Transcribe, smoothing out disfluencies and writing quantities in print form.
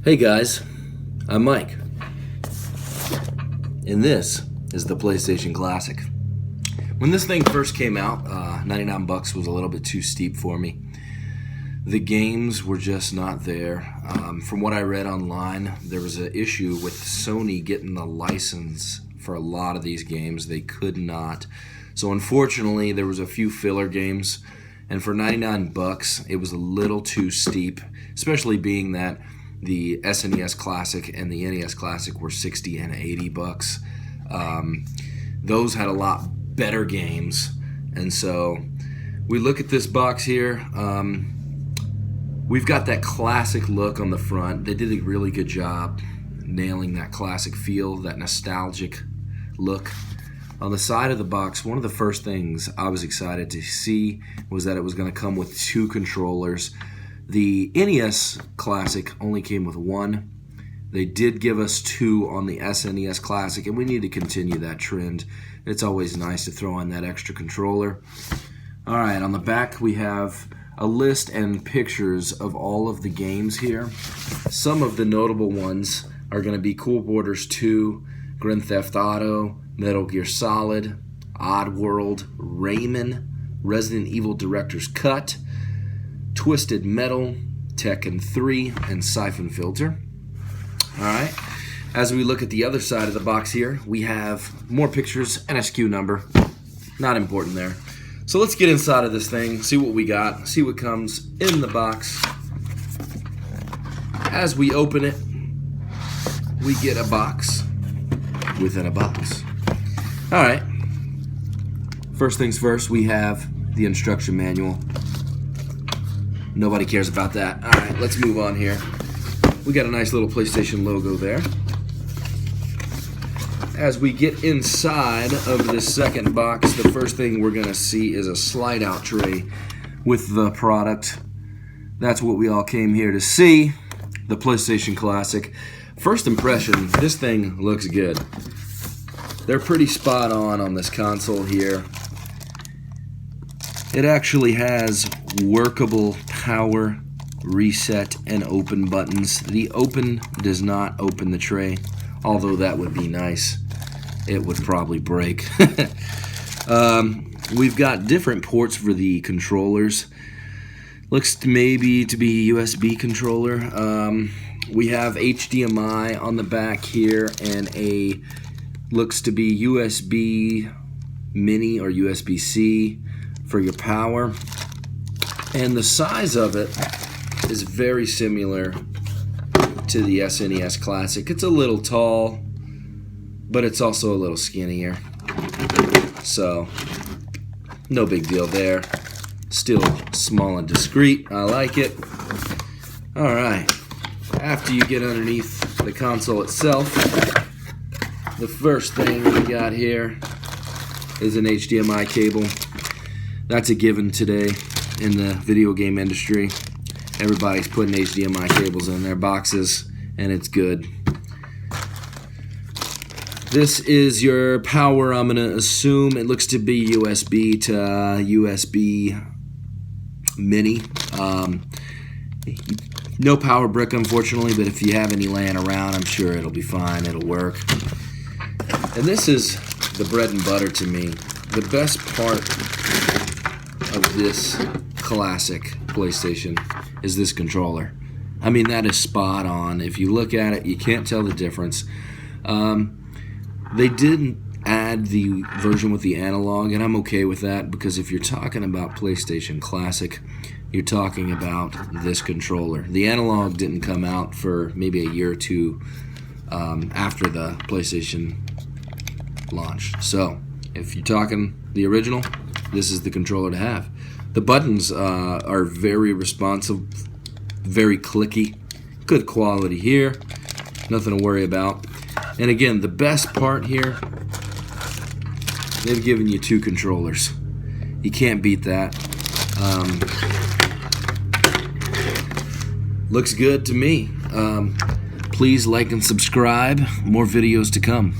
Hey guys, I'm Mike, and this is the PlayStation Classic. When this thing first came out, 99 bucks was a little bit too steep for me. The games were just not there. From what I read online, there was an issue with Sony getting the license for a lot of these games. They could not. So unfortunately, there was a few filler games, and for 99 bucks, it was a little too steep, especially being that the SNES Classic and the NES Classic were 60 and 80 bucks. Those had a lot better games, and so we look at this box here. We've got that classic look on the front. They did a really good job nailing that classic feel, that nostalgic look. On the side of the box, one of the first things I was excited to see was that it was going to come with two controllers. The NES Classic only came with one. They did give us two on the SNES Classic, and we need to continue that trend. It's always nice to throw in that extra controller. All right, on the back we have a list and pictures of all of the games here. Some of the notable ones are going to be Cool Borders 2, Grand Theft Auto, Metal Gear Solid, Oddworld, Rayman, Resident Evil Director's Cut, Twisted Metal, Tekken 3, and Siphon Filter. Alright, as we look at the other side of the box here, we have more pictures and a SKU number. Not important there. So let's get inside of this thing, see what we got, see what comes in the box. As we open it, we get a box within a box. Alright, first things first, we have the instruction manual. Nobody cares about that. Alright, let's move on here. We got a nice little PlayStation logo there. As we get inside of this second box, the first thing we're going to see is a slide-out tray with the product. That's what we all came here to see, the PlayStation Classic. First impression, this thing looks good. They're pretty spot on this console here. It actually has workable power, reset, and open buttons. The open does not open the tray, although that would be nice. It would probably break. We've got different ports for the controllers. Looks maybe to be a USB controller. We have HDMI on the back here and a looks to be USB mini or USB-C for your power. And the size of it is very similar to the SNES Classic. It's a little tall, but it's also a little skinnier. So, no big deal there. Still small and discreet. I like it. Alright, after you get underneath the console itself, the first thing we got here is an HDMI cable. That's a given today in the video game industry. Everybody's putting HDMI cables in their boxes, and it's good. This is your power, I'm going to assume. It looks to be USB to USB mini. No power brick, unfortunately, but if you have any laying around, I'm sure it'll be fine. It'll work. And this is the bread and butter to me. The best part of this classic PlayStation is this controller. I mean, that is spot on. If you look at it, you can't tell the difference. They didn't add the version with the analog, and I'm okay with that, because if you're talking about PlayStation Classic, you're talking about this controller. The analog didn't come out for maybe a year or two after the PlayStation launched. So if you're talking the original, this is the controller to have. The buttons are very responsive, very clicky, good quality here, nothing to worry about. And again, the best part here, they've given you two controllers. You can't beat that. Looks good to me. Please like and subscribe. More videos to come.